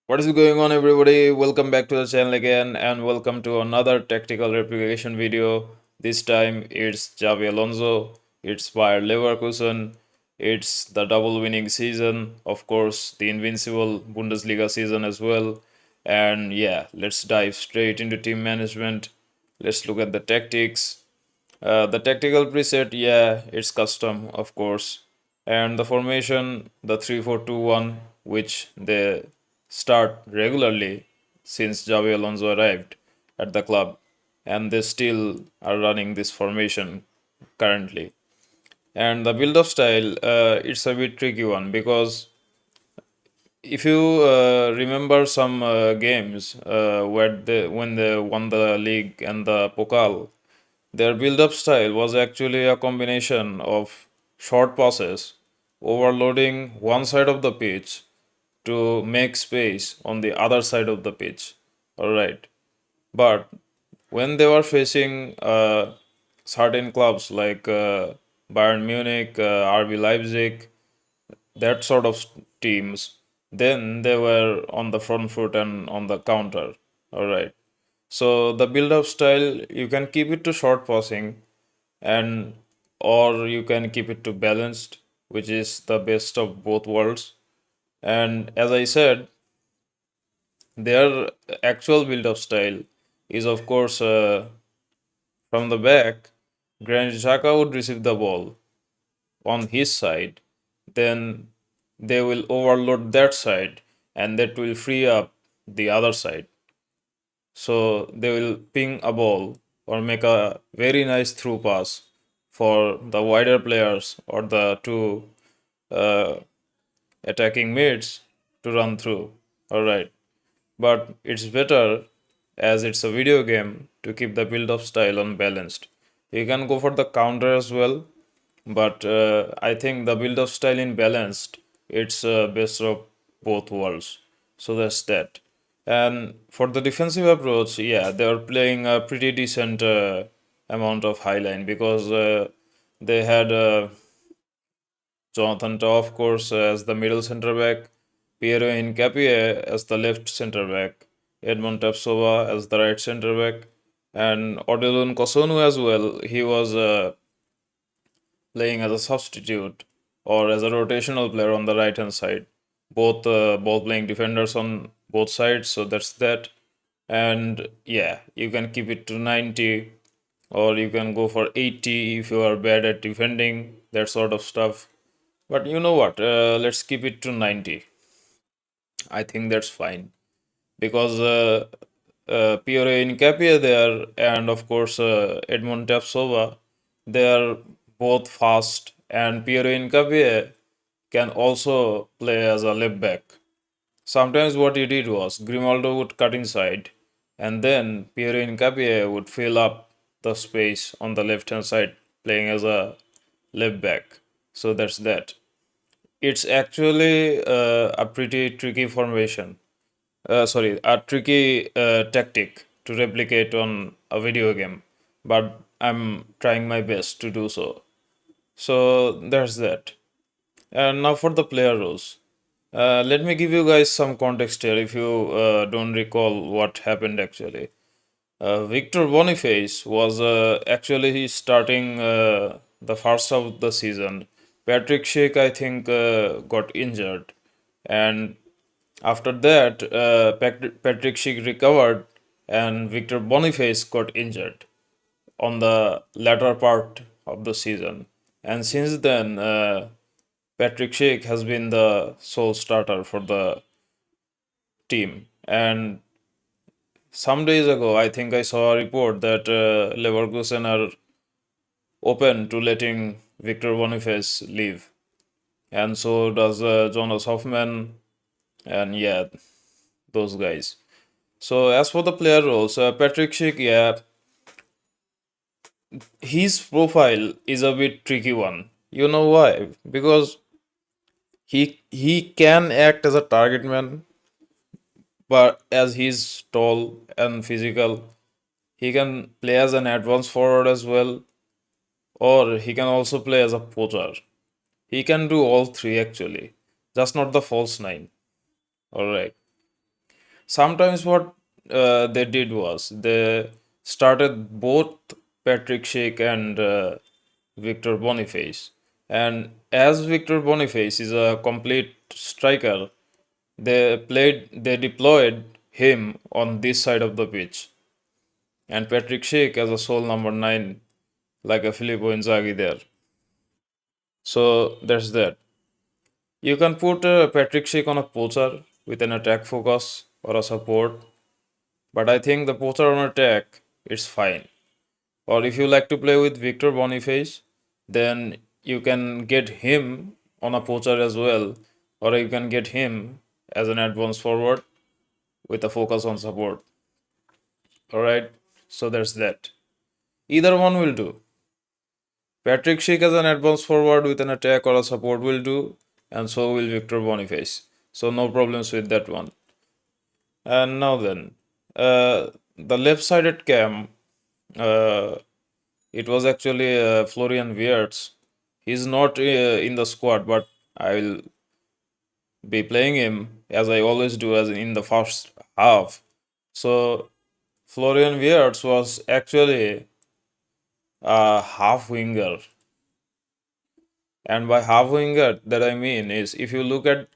What is going on, everybody? Welcome back to the channel again, and welcome to another tactical replication video. This time it's Xabi Alonso, it's Bayer Leverkusen, it's the double winning season, of course, the invincible Bundesliga season as well. And yeah, let's dive straight into team management. Let's look at the tactics. The tactical preset, yeah, it's custom, of course. And the formation, the 3-4-2-1, which they start regularly since Xavi Alonso arrived at the club. And they still are running this formation currently. And the build up style, it's a bit tricky one because if you remember some games when they won the league and the Pokal, their build-up style was actually a combination of short passes, overloading one side of the pitch to make space on the other side of the pitch. Alright. But when they were facing certain clubs like Bayern Munich, RB Leipzig, that sort of teams, then they were on the front foot and on the counter. Alright. So the build-up style, you can keep it to short passing and or you can keep it to balanced, which is the best of both worlds. And as I said, their actual build-up style is of course from the back. Granit Xhaka would receive the ball on his side, then they will overload that side, and that will free up the other side. So they will ping a ball or make a very nice through pass for the wider players or the two uh, attacking mids to run through. Alright. But it's better as it's a video game to keep the build up style unbalanced. You can go for the counter as well, but I think the build up style in balanced, it's best of both worlds. So that's that. And for the defensive approach, yeah, they are playing a pretty decent amount of high line because they had Jonathan Tah, of course, as the middle center back, Piero Hincapié as the left center back, Edmond Tapsova as the right center back, and Odilon Kosunu as well. He was playing as a substitute or as a rotational player on the right hand side. Both playing defenders on both sides, so that's that. And yeah, you can keep it to 90 or you can go for 80 if you are bad at defending, that sort of stuff. But you know what? Let's keep it to 90. I think that's fine because Piero Incapia there and of course Edmond Tapsova, they are both fast, and Piero Incapia can also play as a left back. Sometimes what he did was Grimaldo would cut inside, and then Piero Incapia would fill up the space on the left hand side, playing as a left back. So that's that. It's actually a pretty tricky formation. Sorry, a tricky tactic to replicate on a video game, but I'm trying my best to do so. So there's that. And now for the player roles. Let me give you guys some context here if you don't recall what happened actually. Victor Boniface was actually starting the first half of the season. Patrick Schick, I think, got injured. And after that, Patrick Schick recovered and Victor Boniface got injured on the latter part of the season. And since then, Patrick Schick has been the sole starter for the team. And some days ago, I think I saw a report that Leverkusen are open to letting Victor Boniface leave. And so does Jonas Hoffman, and yeah, those guys. So as for the player roles, Patrick Schick, yeah, his profile is a bit tricky one. You know why? Because he can act as a target man, but as he's tall and physical, he can play as an advanced forward as well, or he can also play as a poacher. He can do all three actually, just not the false nine. All right. Sometimes what they did was they started both Patrick Schick and Victor Boniface. And as Victor Boniface is a complete striker, they deployed him on this side of the pitch, and Patrick Schick as a sole number 9, like a Filippo Inzaghi there. So that's that. You can put Patrick Schick on a poacher with an attack focus or a support, but I think the poacher on attack it's fine. Or if you like to play with Victor Boniface, then you can get him on a poacher as well, or you can get him as an advanced forward with a focus on support. Alright, so that's that. Either one will do. Patrick Schick as an advanced forward with an attack or a support will do, and so will Victor Boniface. So no problems with that one. And now then, the left-sided cam, uh, it was actually Florian Wirtz. He's not in the squad, but I will be playing him as I always do as in the first half. So Florian Wirtz was actually a half winger, and by half winger that I mean is if you look at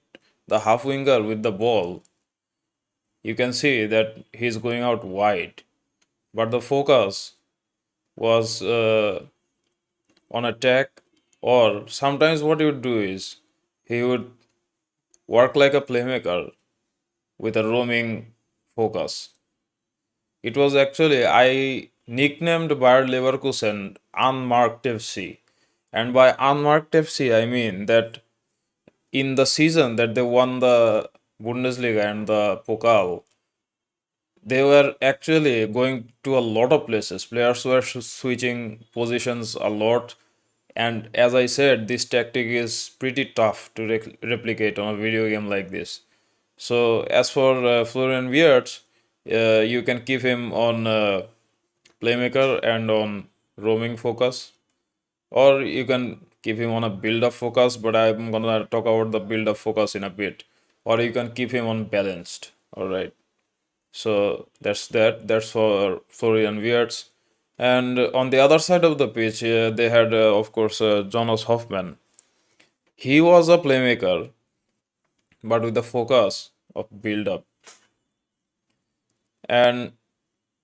the half winger with the ball, you can see that he's going out wide, but the focus was on attack, or sometimes what he would do is he would work like a playmaker with a roaming focus. It was actually, I nicknamed Bayer Leverkusen unmarked FC. And by unmarked FC, I mean that in the season that they won the Bundesliga and the Pokal, they were actually going to a lot of places. Players were switching positions a lot. And as I said, this tactic is pretty tough to replicate on a video game like this. So as for Florian Wirtz, you can keep him on playmaker and on roaming focus, or you can keep him on a build-up focus. But I'm gonna talk about the build-up focus in a bit, or you can keep him on balanced. All right. So that's that. That's for Florian Wirtz. And on the other side of the pitch, they had, of course, Jonas Hoffman. He was a playmaker, but with the focus of build-up. And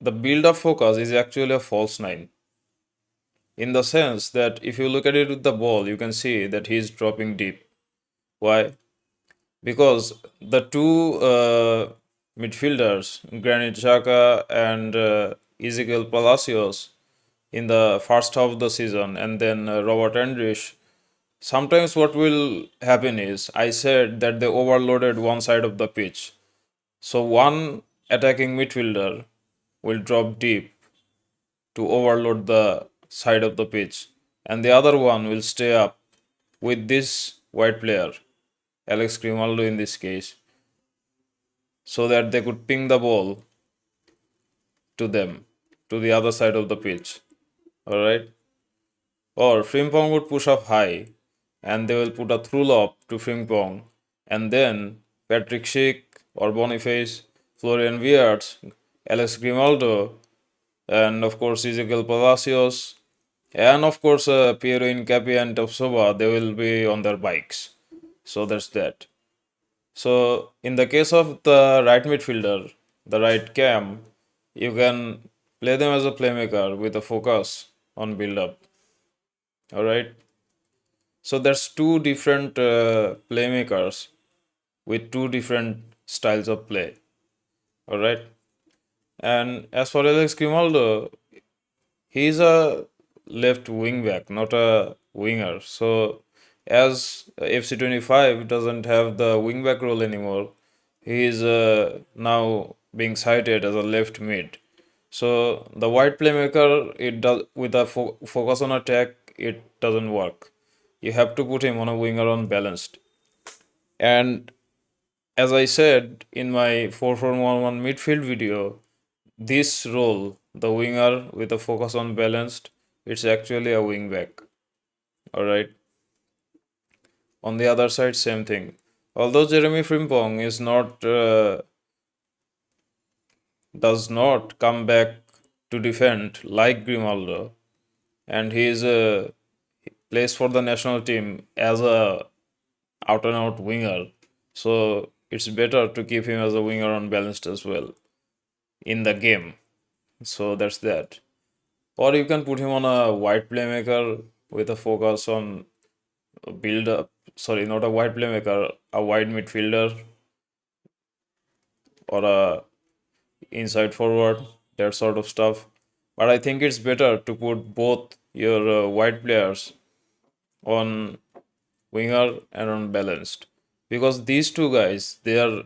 the build-up focus is actually a false nine, in the sense that if you look at it with the ball, you can see that he's dropping deep. Why? Because the two midfielders, Granit Xhaka and Ezekiel Palacios, in the first half of the season, and then Robert Andrich, sometimes what will happen is I said that they overloaded one side of the pitch. So one attacking midfielder will drop deep to overload the side of the pitch, and the other one will stay up with this white player, Alex Grimaldo in this case, so that they could ping the ball to them, to the other side of the pitch. Alright? Or Frimpong would push up high, and they will put a through lob to Frimpong, and then Patrick Schick or Boniface, Florian Wirtz, Alex Grimaldo, and of course Ezekiel Palacios, and of course Piero Incapi and Tapsoba, they will be on their bikes. So that's that. So in the case of the right midfielder, the right cam, you can play them as a playmaker with a focus on build up. All right. So there's two different playmakers with two different styles of play. All right. And as for Alex Grimaldo, he's a left wing back, not a winger. So as FC25 doesn't have the wing back role anymore, he is now being cited as a left mid. So the wide playmaker, it does with a focus on attack, it doesn't work. You have to put him on a winger on balanced. And as I said in my 4-4-1-1 midfield video, this role, the winger with a focus on balanced, it's actually a wing back. Alright. On the other side, same thing. Although Jeremy Frimpong is not does not come back to defend like Grimaldo, and he is plays for the national team as a out and out winger. So it's better to keep him as a winger unbalanced as well in the game. So that's that. Or you can put him on a wide playmaker with a focus on build up. Sorry, not a wide playmaker, a wide midfielder or a inside forward, that sort of stuff. But I think it's better to put both your wide players on winger and on balanced, because these two guys, they are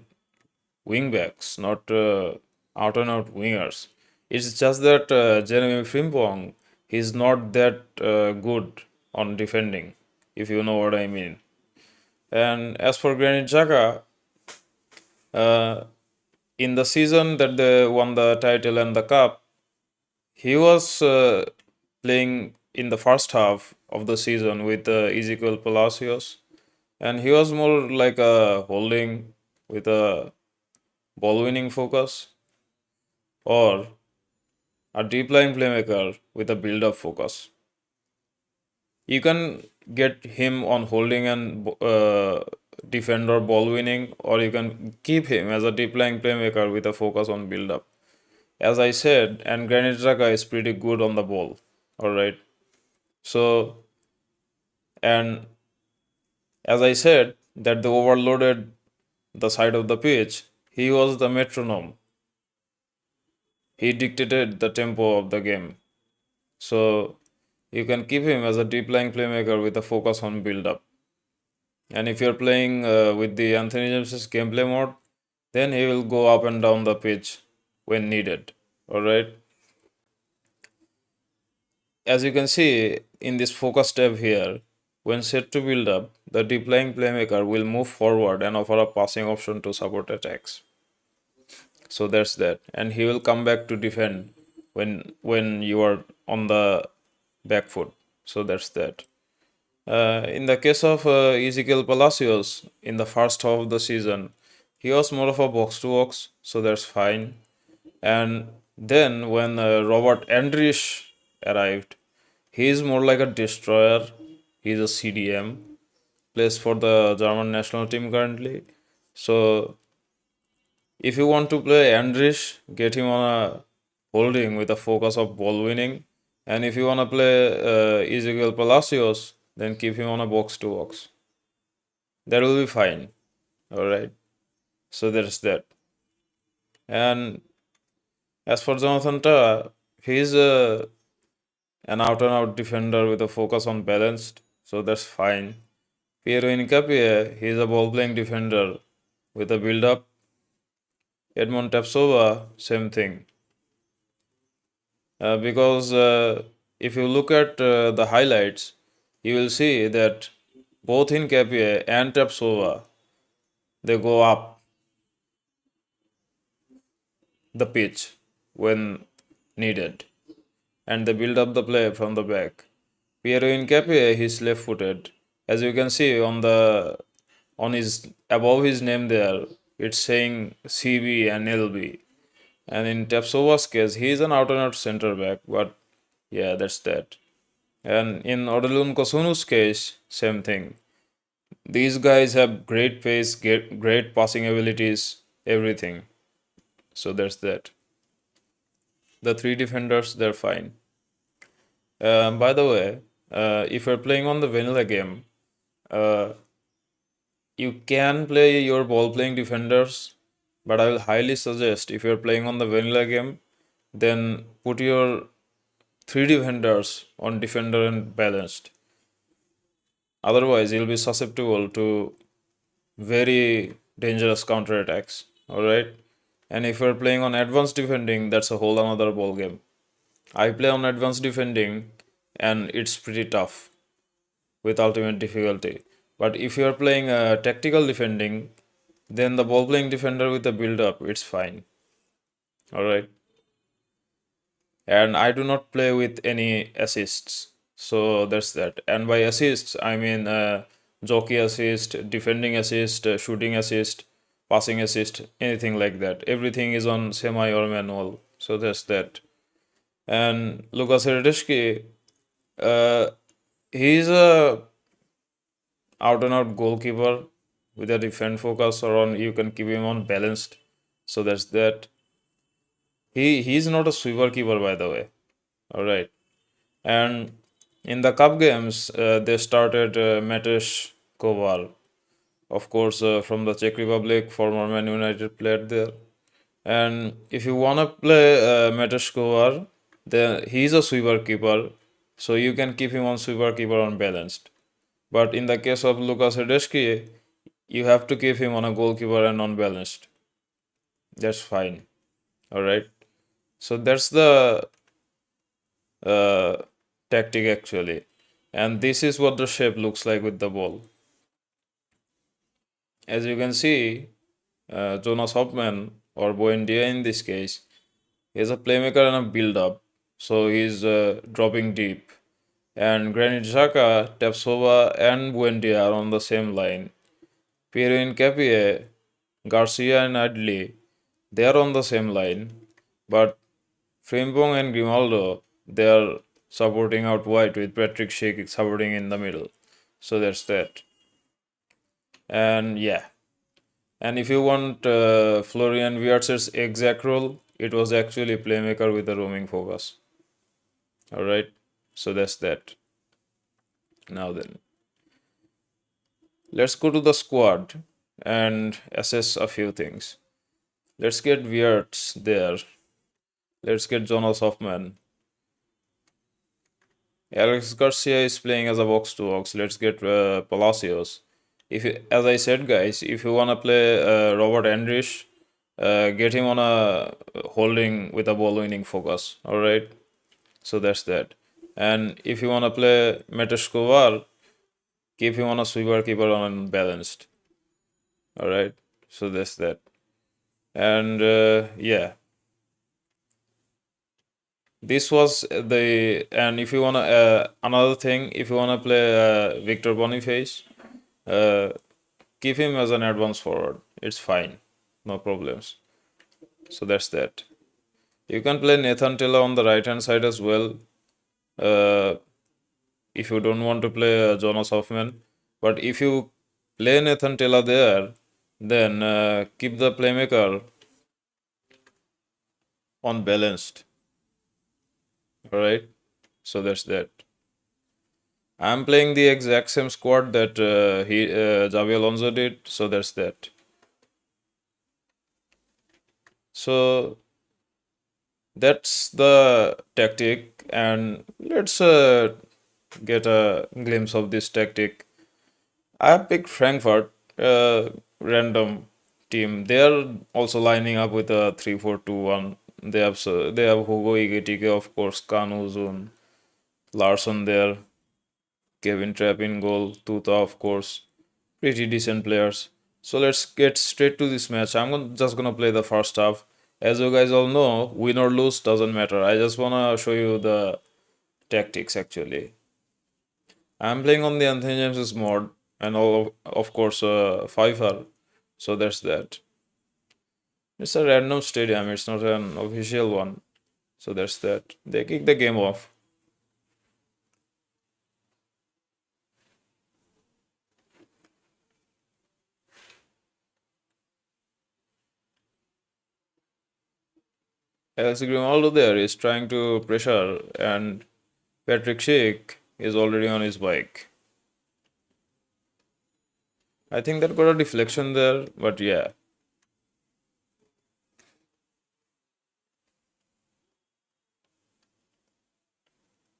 wing backs, not out and out wingers. It's just that Jeremy Frimpong, he's not that good on defending, if you know what I mean. And as for Granit Xhaka, uh, in the season that they won the title and the cup, he was playing in the first half of the season with Ezekiel Palacios, and he was more like a holding with a ball winning focus, or a deep line playmaker with a build up focus. You can get him on holding and defender ball winning, or you can keep him as a deep line playmaker with a focus on build up. As I said, and Granit Xhaka is pretty good on the ball. All right. So, and as I said, that the overloaded the side of the pitch, he was the metronome. He dictated the tempo of the game. So you can keep him as a deep lying playmaker with a focus on build up. And if you're playing with the Anthony James's gameplay mode, then he will go up and down the pitch when needed. All right. As you can see in this focus tab here, when set to build up, the deep lying playmaker will move forward and offer a passing option to support attacks. So that's that, and he will come back to defend when you are on the back foot. So that's that. In the case of Ezekiel Palacios, in the first half of the season, he was more of a box to box, so that's fine. And then when Robert Andrich arrived, he is more like a destroyer. He's a CDM, plays for the German national team currently. So if you want to play Andrich, get him on a holding with a focus of ball winning. And if you want to play Ezekiel Palacios, then keep him on a box to box. That will be fine. All right. So there's that. And as for Jonathan Tah, he's an out and out defender with a focus on balanced. So that's fine. Piero Incapie, he's a ball playing defender with a build up. Edmond Tapsova, same thing. Because if you look at the highlights, you will see that both Incapie and Tapsova, they go up the pitch when needed, and they build up the play from the back. Piero Incapie, he's left footed. As you can see on his above his name there, it's saying CB and LB. And in Tapsova's case, he is an out and out center back, but yeah, that's that. And in Odilon Kosunu's case, same thing. These guys have great pace, great passing abilities, everything. So that's that. The three defenders, they're fine. By the way, if you're playing on the vanilla game, uh, you can play your ball playing defenders, but I will highly suggest if you're playing on the vanilla game, then put your three defenders on defender and balanced. Otherwise, you'll be susceptible to very dangerous counter attacks. All right. And if you're playing on advanced defending, that's a whole another ball game. I play on advanced defending, and it's pretty tough with ultimate difficulty. But if you're playing tactical defending, then the ball playing defender with the build up, it's fine. All right. And I do not play with any assists. So that's that. And by assists, I mean jockey assist, defending assist, shooting assist, passing assist, anything like that. Everything is on semi or manual. So that's that. And Lucas Hernandez, uh, he's a out and out goalkeeper with a defense focus, or on you can keep him on balanced. So that's that. He's not a sweeper keeper, by the way. All right. And in the cup games, they started Matej Koval, of course, from the Czech Republic, former Man United player there. And if you wanna play Matej Koval, then he's a sweeper keeper, so you can keep him on sweeper keeper unbalanced. But in the case of Lucas Hradecky, you have to keep him on a goalkeeper and unbalanced. That's fine. All right. So that's the uh, tactic actually. And this is what the shape looks like with the ball. As you can see, Jonas Hoffman or Buendia in this case is a playmaker and a build up. So he's dropping deep. And Granit Xhaka, Tapsova, and Buendia are on the same line. Piero Incapie, Garcia, and Adli, they are on the same line. But Frimpong and Grimaldo, they are supporting out wide with Patrick Schick supporting in the middle. So that's that. And yeah. And if you want Florian Wirtz's exact role, it was actually playmaker with a roaming focus. All right. So that's that. Now then, let's go to the squad and assess a few things. Let's get Wirtz there. Let's get Jonas Hoffman. Alex Garcia is playing as a box to box. Let's get Palacios. As I said, guys, if you wanna play Robert Andrich, get him on a holding with a ball-winning focus. All right, so that's that. And if you wanna play Metesh Kovar, keep him on a sweeper keeper on balanced. All right, so that's that. And yeah, this was the and if you wanna another thing, if you wanna play Victor Boniface, uh, keep him as an advance forward. It's fine, no problems. So that's that. You can play Nathan Tella on the right hand side as well. Uh, if you don't want to play Jonas Hoffman, but if you play Nathan Tella there, then keep the playmaker on balanced. All right. So that's that. I'm playing the exact same squad that Xabi Alonso did. So that's that. So that's the tactic, and let's get a glimpse of this tactic. I picked Frankfurt, random team. They are also lining up with a 3-4-2-1. They have Hugo Ikitike, of course, Kanu Zun, Larson there, Kevin Trapp in goal, Tuta, of course. Pretty decent players. So let's get straight to this match. Just gonna play the first half. As you guys all know, win or lose doesn't matter. I just wanna show you the tactics actually. I'm playing on the Anthony James's mod and all of course FIFA. So that's that. It's a random stadium. It's not an official one. So that's that. They kick the game off. Alex Grimaldo there is trying to pressure, and Patrick Schick is already on his bike. I think that got a deflection there, but yeah.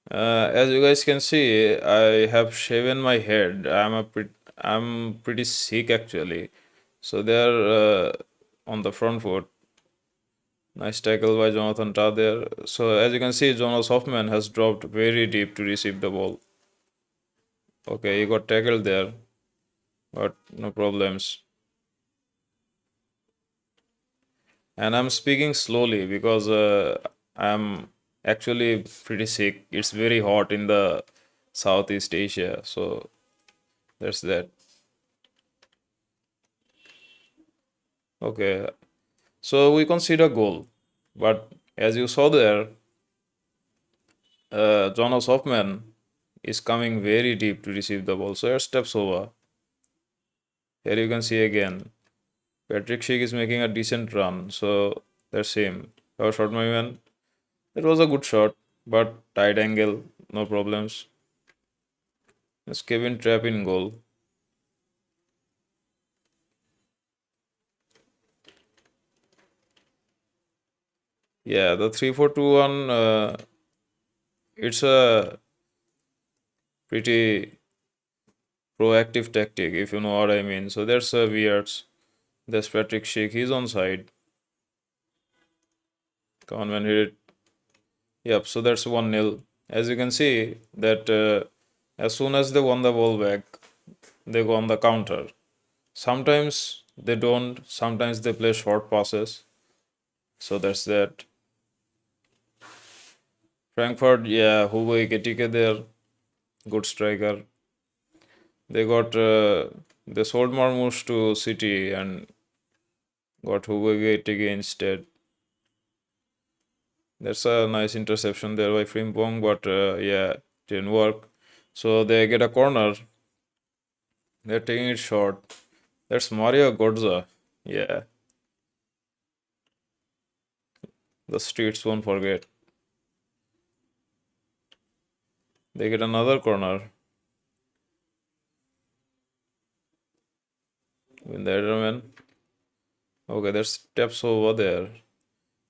As you guys can see, I have shaven my head. I'm pretty sick actually. So they're on the front foot. Nice tackle by Jonathan Tah there. So as you can see, Jonas Hoffman has dropped very deep to receive the ball. Okay, he got tackled there, but no problems. And I'm speaking slowly because I'm actually pretty sick. It's very hot in the Southeast Asia, so that's that. Okay, so we concede a goal, but as you saw there, Jonas Hoffman is coming very deep to receive the ball. So it steps over. Here you can see again, Patrick Schick is making a decent run. So that's him. Our shot, my man. That was a good shot, but tight angle, no problems. It's Kevin Trapp in goal. Yeah, the 3-4-2-1. It's a pretty proactive tactic, if you know what I mean. So there's Weirds. There's Patrick Schick. He's on side. Come on, man, hit it. Yep, so that's 1-0. As you can see, that as soon as they won the ball back, they go on the counter. Sometimes they don't, sometimes they play short passes. So that's that. Frankfurt, yeah, Hugo Ekitike there, good striker. They got, they sold Marmoush to City and got Hugo Ekitike instead. That's a nice interception there by Frimpong, but yeah, didn't work. So they get a corner. They're taking it short. That's Mario Godza. Yeah, the streets won't forget. They get another corner. Win the Edelman. Okay, there's steps over there.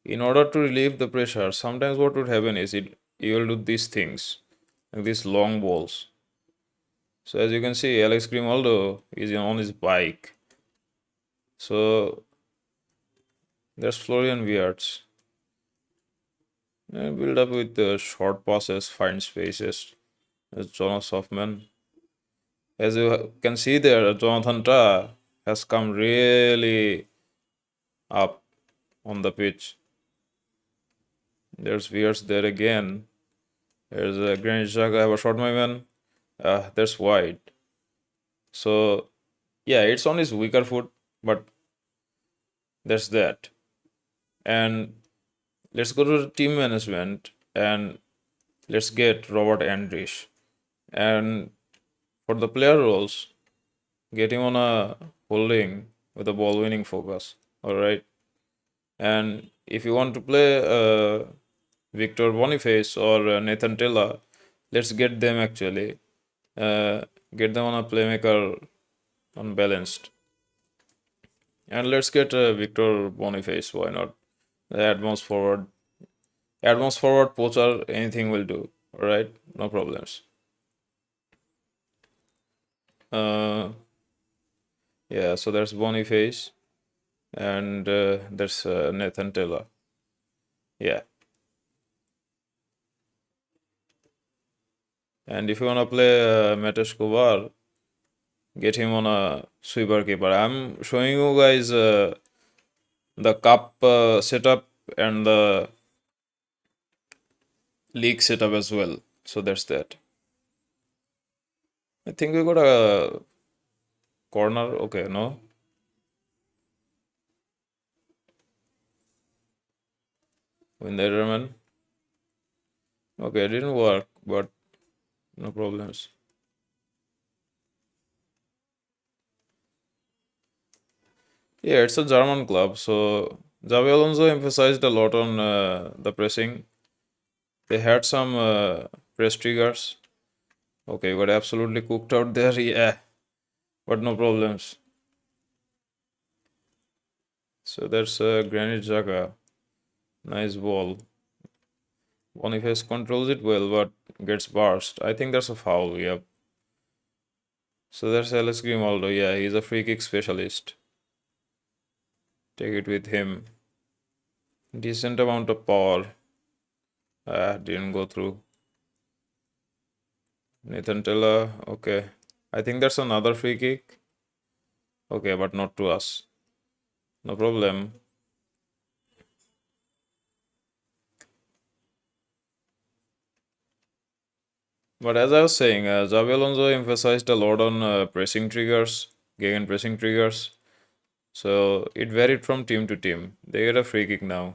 In order to relieve the pressure, sometimes what would happen is you will do these things, like these long balls. So as you can see, Alex Grimaldo is on his bike. So there's Florian Wirtz. Build up with the short passes, find spaces. There's Jonas Hoffman. As you can see there, Jonathan Tah has come really up on the pitch. There's Wirtz there again. There's a Granit Xhaka. I have a shot, my man. There's wide. So yeah, it's on his weaker foot, but that's that. And let's go to the team management and let's get Robert Andrich. And for the player roles, get him on a holding with a ball winning focus. All right. And if you want to play Victor Boniface or Nathan Tella, let's get them actually. Uh, get them on a playmaker unbalanced. And let's get Victor Boniface. Why not? The advanced forward. Advanced forward, poacher, anything will do. All right. No problems. Uh, yeah, so there's Boniface and there's Nathan Tella. Yeah. And if you want to play Matesh Kovar, get him on a sweeper keeper. I'm showing you guys the cup setup and the league setup as well. So that's that. I think we got a corner. Okay, no. Win the German. Okay, it didn't work, but no problems. Yeah, it's a German club, so Xabi Alonso emphasized a lot on the pressing. They had some press triggers. Okay, got absolutely cooked out there, yeah, but no problems. So that's Granit Xhaka. Nice ball. Boniface controls it well, but gets burst. I think that's a foul, yeah. So that's Alex Grimaldo, yeah, he's a free kick specialist. Take it with him. Decent amount of power. Didn't go through. Nathan Tella, okay. I think that's another free kick. Okay, but not to us. No problem. But as I was saying, Xabi Alonso emphasized a lot on pressing triggers, gegen pressing triggers. So it varied from team to team. They get a free kick now.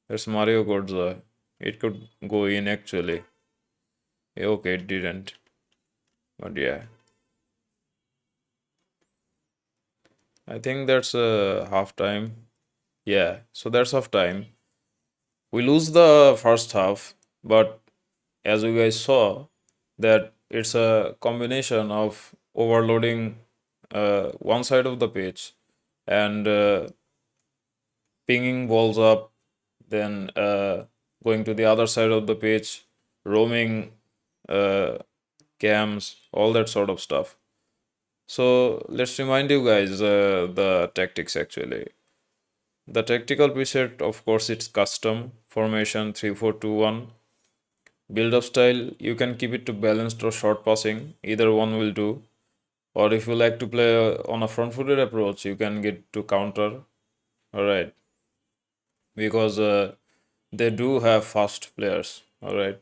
There's Mario Götze. It could go in actually. Okay, it didn't. But yeah, I think that's half time. Yeah, so that's half time. We lose the first half, but as you guys saw, that it's a combination of overloading one side of the pitch and pinging balls up, then going to the other side of the pitch, roaming uh, cams, all that sort of stuff. So let's remind you guys the tactics actually. The tactical preset, of course, it's custom formation 3-4-2-1. Build up style, you can keep it to balanced or short passing, either one will do. Or if you like to play on a front footed approach, you can get to counter. Alright, because they do have fast players. Alright,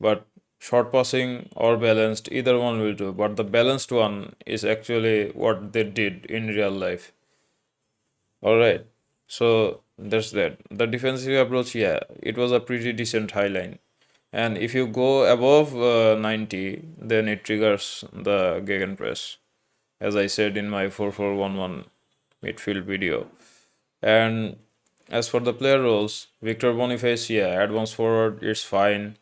but short passing or balanced, either one will do. But the balanced one is actually what they did in real life. Alright, so that's that. The defensive approach, yeah, it was a pretty decent high line. And if you go above 90, then it triggers the gegenpress, as I said in my 4-4-1-1 midfield video. And as for the player roles, Victor Boniface, yeah, advanced forward, it's fine.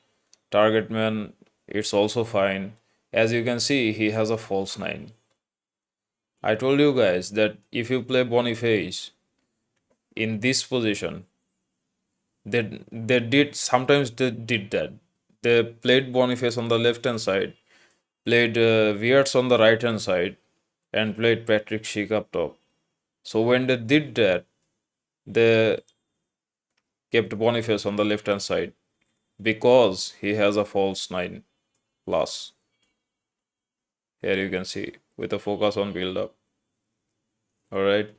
Target man, it's also fine. As you can see, he has a false nine. I told you guys that if you play Boniface in this position, they did sometimes they did that. They played Boniface on the left hand side, played Wirtz on the right hand side, and played Patrick Schick up top. So when they did that, they kept Boniface on the left hand side because he has a false 9 plus. Here you can see with a focus on build up. Alright.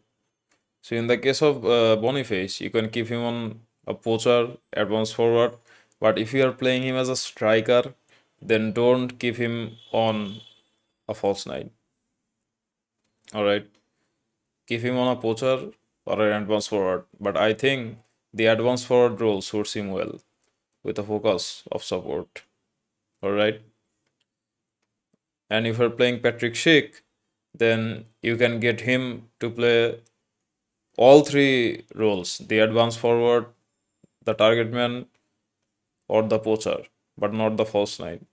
So in the case of Boniface, you can keep him on a poacher, advance forward. But if you are playing him as a striker, then don't keep him on a false 9. Alright. Keep him on a poacher or an advance forward. But I think the advance forward role suits him well with a focus of support. Alright. And if you're playing Patrick Schick, then you can get him to play all three roles, the advance forward, the target man, or the poacher, but not the false nine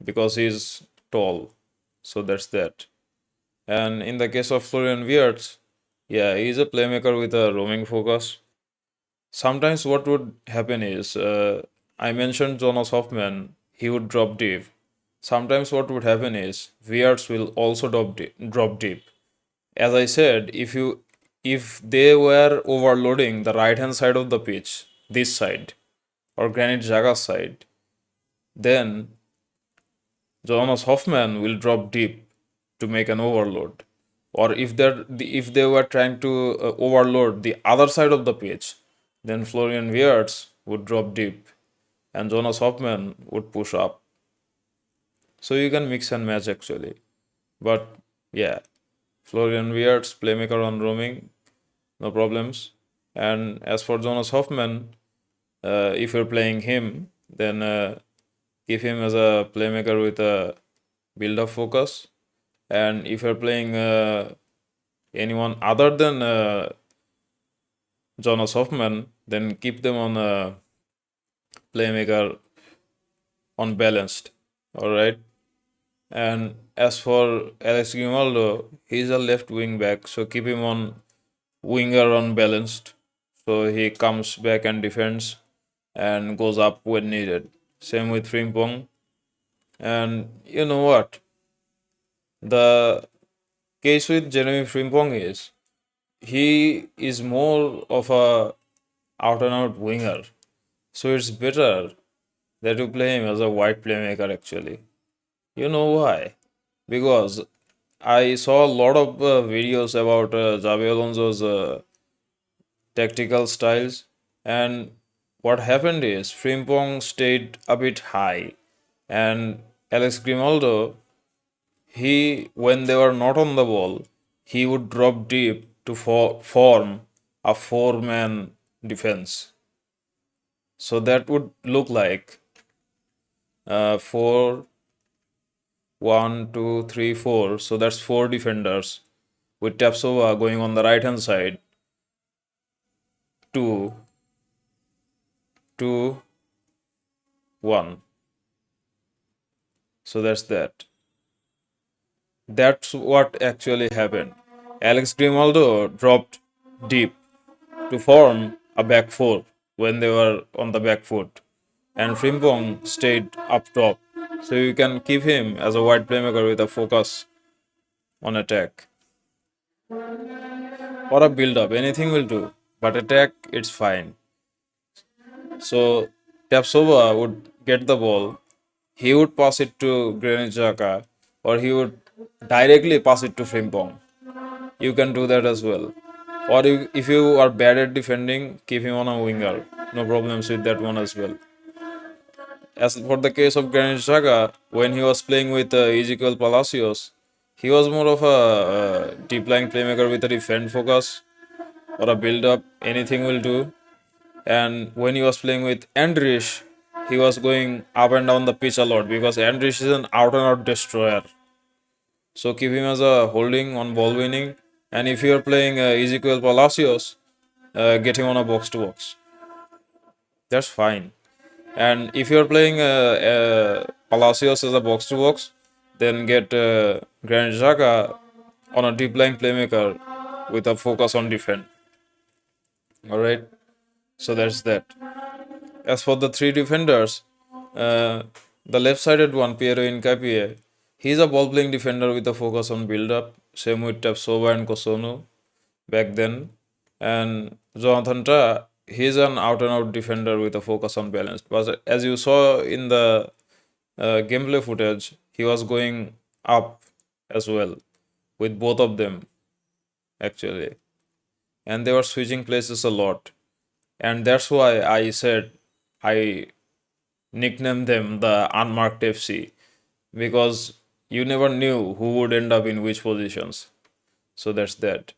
because he's tall. So that's that. And in the case of Florian Wirtz, yeah, he's a playmaker with a roaming focus. Sometimes what would happen is, I mentioned Jonas Hoffman, he would drop deep. Sometimes what would happen is Wirtz will also drop deep. As I said, if they were overloading the right hand side of the pitch, this side, or Granit Xhaka's side, then Jonas Hoffman will drop deep to make an overload. Or if they were trying to overload the other side of the pitch, then Florian Wirtz would drop deep and Jonas Hoffman would push up. So you can mix and match actually. But yeah, Florian Wirtz, playmaker on roaming, no problems. And as for Jonas Hoffman, if you're playing him, then keep him as a playmaker with a build up focus. And if you're playing anyone other than Jonas Hoffman, then keep them on a playmaker on balanced. All right. And as for Alex Grimaldo, he's a left wing back, so keep him on winger unbalanced. So he comes back and defends and goes up when needed. Same with Frimpong. And you know what? The case with Jeremy Frimpong is he is more of a out and out winger. So it's better that you play him as a wide playmaker actually. You know why? Because I saw a lot of videos about Xabi Alonso's tactical styles, and what happened is Frimpong stayed a bit high, and Alex Grimaldo, he when they were not on the ball, he would drop deep to form a four-man defense. So that would look like 4, 1, 2, 3, 4. So that's four defenders with Tapsova going on the right hand side. 2, 2, 1. So that's that. That's what actually happened. Alex Grimaldo dropped deep to form a back four when they were on the back foot, and Frimpong stayed up top. So you can keep him as a wide playmaker with a focus on attack or a build up. Anything will do, but attack it's fine. So Tapsova would get the ball. He would pass it to Granit Xhaka, or he would directly pass it to Frimpong. You can do that as well. Or if you are bad at defending, keep him on a winger. No problems with that one as well. As for the case of Granit Xhaka, when he was playing with Ezequiel Palacios, he was more of a deep lying playmaker with a defend focus or a build up. Anything will do. And when he was playing with Andrish, he was going up and down the pitch a lot because Andrish is an out and out destroyer. So keep him as a holding on ball winning. And if you are playing Ezequiel Palacios, get him on a box to box. That's fine. And if you're playing Palacios as a box to box, then get Granit Xhaka on a deep lying playmaker with a focus on defense. All right. So that's that. As for the three defenders, uh, the left-sided one, Piero Incapie, he's a ball-playing defender with a focus on build-up. Same with Tapsova and Kosonu back then. And Jonathan Tah, he's an out-and-out defender with a focus on balance. But as you saw in the gameplay footage, he was going up as well with both of them actually, and they were switching places a lot. And that's why I said I nicknamed them the unmarked FC because you never knew who would end up in which positions. So that's that.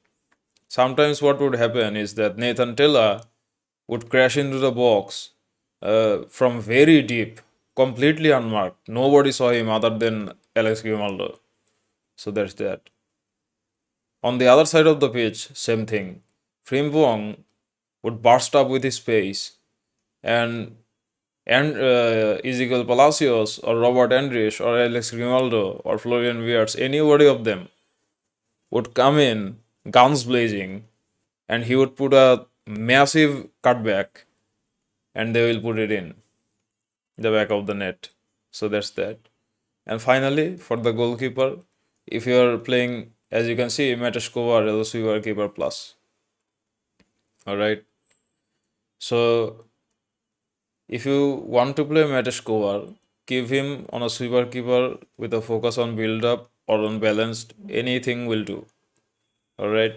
Sometimes what would happen is that Nathan Tella would crash into the box from very deep, completely unmarked. Nobody saw him other than Alex Grimaldo. So that's that. On the other side of the pitch, same thing. Frimpong would burst up with his pace, and Ezequiel Palacios or Robert Andrich or Alex Grimaldo or Florian Wirtz, anybody of them would come in guns blazing, and he would put a massive cutback, and they will put it in the back of the net. So that's that. And finally, for the goalkeeper, if you are playing, as you can see, Matej Kovar as a sweeper keeper plus. All right. So if you want to play Matej Kovar, keep him on a sweeper keeper with a focus on build up or on balanced. Anything will do. All right.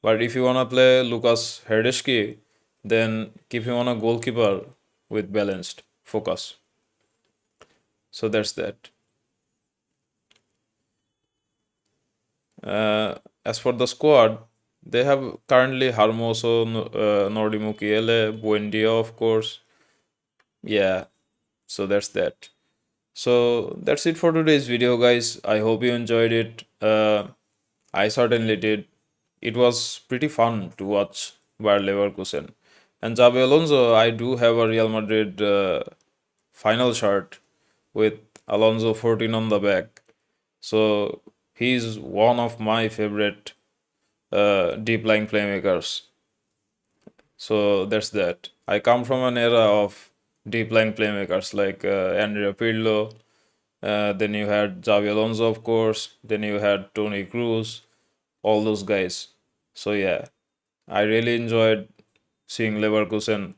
But if you want to play Lucas Herdeshki, then keep him on a goalkeeper with balanced focus. So that's that. As for the squad, they have currently Hermoso, Nordi Mukiele, Buendia, of course. Yeah, so that's that. So that's it for today's video, guys. I hope you enjoyed it. I certainly did. It was pretty fun to watch Bayer Leverkusen. And Xabi Alonso, I do have a Real Madrid final shirt with Alonso 14 on the back. So he's one of my favorite deep lying playmakers. So that's that. I come from an era of deep lying playmakers like Andrea Pirlo. Then you had Xavi Alonso, of course. Then you had Tony Cruz, all those guys. So yeah, I really enjoyed seeing Leverkusen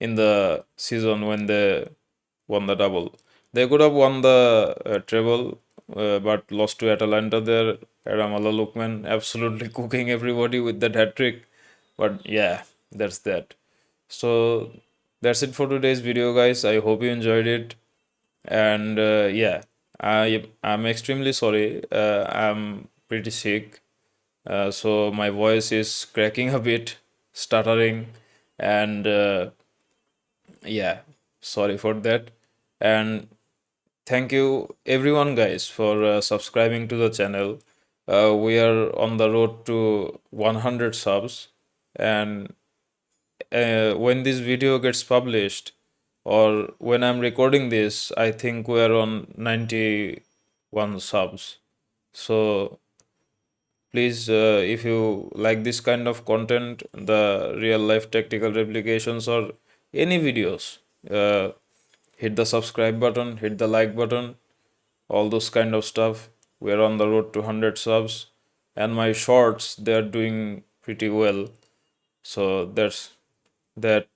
in the season when they won the double. They could have won the treble, but lost to Atalanta there. Aramala Lukman absolutely cooking everybody with that hat trick. But yeah, that's that. So that's it for today's video, guys. I hope you enjoyed it. And yeah, I'm extremely sorry. I'm pretty sick. So my voice is cracking a bit, stuttering, and yeah, sorry for that. And thank you everyone, guys, for subscribing to the channel. We are on the road to 100 subs, and when this video gets published, or when I'm recording this, I think we are on 91 subs. So please, if you like this kind of content, the real life tactical replications or any videos, uh, hit the subscribe button, hit the like button, all those kind of stuff. We're on the road to 100 subs, and my shorts, they're doing pretty well. So that's that.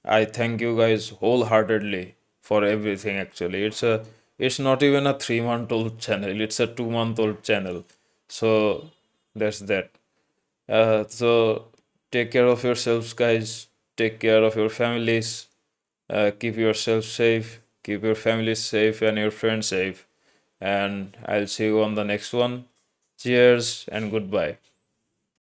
I thank you guys wholeheartedly for everything. Actually, it's not even a 3 month old channel, it's a 2 month old channel. So that's that. So take care of yourselves, guys. Take care of your families. Keep yourself safe. Keep your families safe and your friends safe. And I'll see you on the next one. Cheers and goodbye.